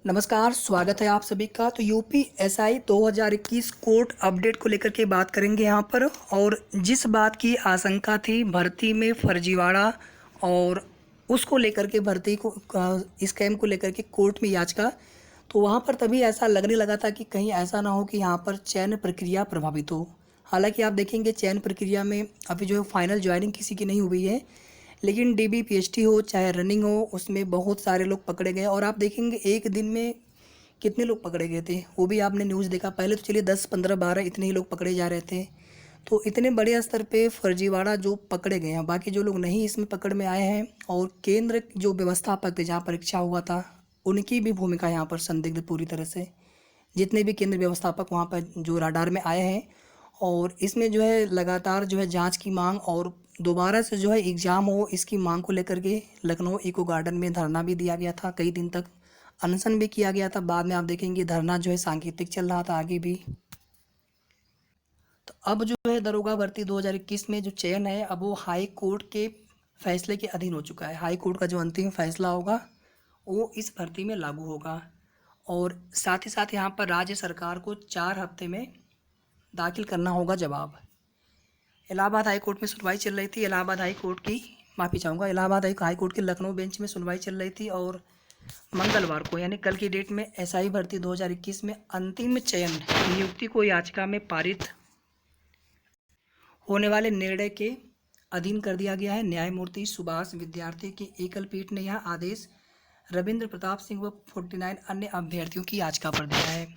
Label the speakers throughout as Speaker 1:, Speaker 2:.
Speaker 1: नमस्कार, स्वागत है आप सभी का। तो यूपीएसआई 2021 कोर्ट अपडेट को लेकर के बात करेंगे यहाँ पर। और जिस बात की आशंका थी भर्ती में फर्जीवाड़ा और उसको लेकर के भर्ती को स्कैम को लेकर के कोर्ट में याचिका, तो वहाँ पर तभी ऐसा लगने लगा था कि कहीं ऐसा ना हो कि यहाँ पर चयन प्रक्रिया प्रभावित हो। हालांकि आप देखेंगे चयन प्रक्रिया में अभी जो है फाइनल ज्वाइनिंग किसी की नहीं हुई है, लेकिन डीबी पीएचडी हो चाहे रनिंग हो उसमें बहुत सारे लोग पकड़े गए। और आप देखेंगे एक दिन में कितने लोग पकड़े गए थे वो भी आपने न्यूज़ देखा। पहले तो चलिए 10 15 12 इतने ही लोग पकड़े जा रहे थे। तो इतने बड़े स्तर पे फर्जीवाड़ा जो पकड़े गए हैं, बाकी जो लोग नहीं इसमें पकड़ में आए हैं और केंद्र जो व्यवस्थापक थे जहाँ परीक्षा हुआ था उनकी भी भूमिका यहाँ पर संदिग्ध पूरी तरह से। जितने भी केंद्र व्यवस्थापक वहाँ पर जो राडार में आए हैं, और इसमें जो है लगातार जो है जांच की मांग और दोबारा से जो है एग्ज़ाम हो इसकी मांग को लेकर के लखनऊ इको गार्डन में धरना भी दिया गया था। कई दिन तक अनशन भी किया गया था। बाद में आप देखेंगे धरना जो है सांकेतिक चल रहा था आगे भी। तो अब जो है दरोगा भर्ती 2021 में जो चयन है अब वो हाई कोर्ट के फैसले के अधीन हो चुका है। हाई कोर्ट का जो अंतिम फैसला होगा वो इस भर्ती में लागू होगा। और साथ ही साथ यहाँ पर राज्य सरकार को 4 हफ्ते में दाखिल करना होगा जवाब। इलाहाबाद हाई कोर्ट में सुनवाई चल रही थी। इलाहाबाद हाई कोर्ट की माफ़ी चाहूँगा, इलाहाबाद हाई कोर्ट के लखनऊ बेंच में सुनवाई चल रही थी। और मंगलवार को यानी कल की डेट में एसआई भर्ती 2021 में अंतिम चयन नियुक्ति को याचिका में पारित होने वाले निर्णय के अधीन कर दिया गया है। न्यायमूर्ति सुभाष विद्यार्थी की एकल पीठ ने यह आदेश रविंद्र प्रताप सिंह व 49 अन्य अभ्यर्थियों की याचिका पर दिया है।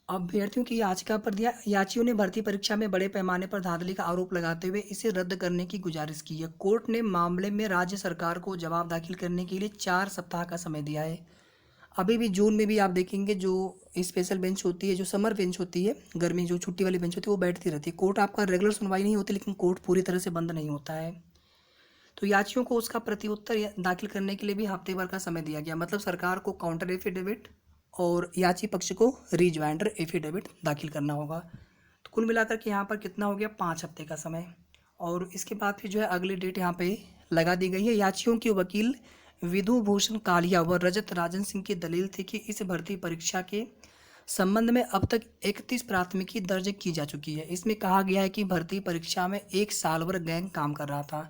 Speaker 1: अभ्यर्थियों की याचिका पर दिया। याचियों ने भर्ती परीक्षा में बड़े पैमाने पर धांधली का आरोप लगाते हुए इसे रद्द करने की गुजारिश की है। कोर्ट ने मामले में राज्य सरकार को जवाब दाखिल करने के लिए 4 सप्ताह का समय दिया है। अभी भी जून में भी आप देखेंगे जो स्पेशल बेंच होती है, जो समर बेंच होती है, गर्मी जो छुट्टी वाली बेंच होती है वो बैठती रहती है। कोर्ट आपका रेगुलर सुनवाई नहीं होती, लेकिन कोर्ट पूरी तरह से बंद नहीं होता है। तो याचियों को उसका प्रत्युत्तर दाखिल करने के लिए भी हफ्ते भर का समय दिया गया। मतलब सरकार को काउंटर एफिडेविट और याची पक्ष को रिज्वाइंडर एफिडेविट दाखिल करना होगा। तो कुल मिलाकर के यहाँ पर कितना हो गया, 5 हफ्ते का समय। और इसके बाद फिर जो है अगली डेट यहाँ पे लगा दी गई है। याचियों के वकील विधु भूषण कालिया व रजत राजन सिंह की दलील थी कि इस भर्ती परीक्षा के संबंध में अब तक 31 प्राथमिकी दर्ज की जा चुकी है। इसमें कहा गया है कि भर्ती परीक्षा में 1 साल भर गैंग काम कर रहा था।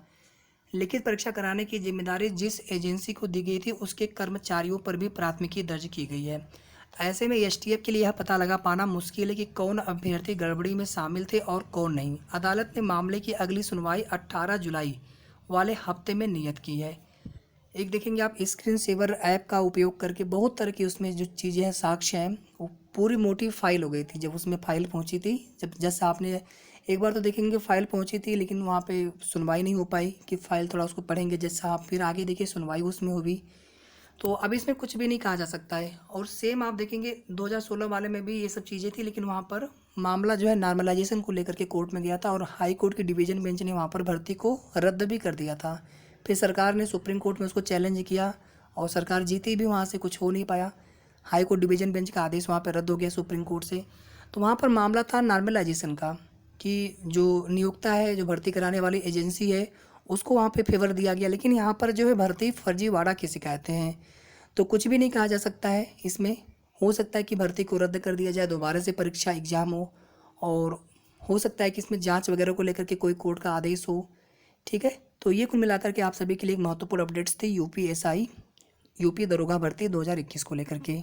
Speaker 1: लिखित परीक्षा कराने की जिम्मेदारी जिस एजेंसी को दी गई थी उसके कर्मचारियों पर भी प्राथमिकी दर्ज की गई है। ऐसे में एसटीएफ के लिए यह पता लगा पाना मुश्किल है कि कौन अभ्यर्थी गड़बड़ी में शामिल थे और कौन नहीं। अदालत ने मामले की अगली सुनवाई 18 जुलाई वाले हफ्ते में नियत की है। एक देखेंगे आप स्क्रीन सेवर ऐप का उपयोग करके बहुत तरह की उसमें जो चीज़ें हैं, साक्ष्य हैं, वो पूरी मोटी फाइल हो गई थी जब उसमें फाइल पहुंची थी। जब जैसे आपने एक बार तो देखेंगे फाइल पहुंची थी, लेकिन वहाँ पे सुनवाई नहीं हो पाई कि फ़ाइल थोड़ा उसको पढ़ेंगे। जैसा आप फिर आगे देखिए सुनवाई उसमें हुई। तो अब इसमें कुछ भी नहीं कहा जा सकता है। और सेम आप देखेंगे 2016 वाले में भी ये सब चीज़ें थी, लेकिन वहाँ पर मामला जो है नॉर्मलाइजेशन को लेकर के कोर्ट में गया था और हाई कोर्ट की डिवीज़न बेंच ने वहाँ पर भर्ती को रद्द भी कर दिया था। फिर सरकार ने सुप्रीम कोर्ट में उसको चैलेंज किया और सरकार जीती भी, वहाँ से कुछ हो नहीं पाया। हाई कोर्ट डिवीज़न बेंच का आदेश वहाँ पर रद्द हो गया सुप्रीम कोर्ट से। तो वहाँ पर मामला था नॉर्मलाइजेशन का कि जो नियोक्ता है, जो भर्ती कराने वाली एजेंसी है, उसको वहाँ पे फेवर दिया गया। लेकिन यहाँ पर जो है भर्ती फर्जीवाड़ा की शिकायतें हैं, तो कुछ भी नहीं कहा जा सकता है इसमें। हो सकता है कि भर्ती को रद्द कर दिया जाए, दोबारा से परीक्षा एग्ज़ाम हो, और हो सकता है कि इसमें जांच वगैरह को लेकर के कोई कोर्ट का आदेश हो। ठीक है, तो ये कुल मिलाकर के आप सभी के लिए एक महत्वपूर्ण अपडेट्स थे यूपी दरोगा भर्ती 2021 को लेकर के।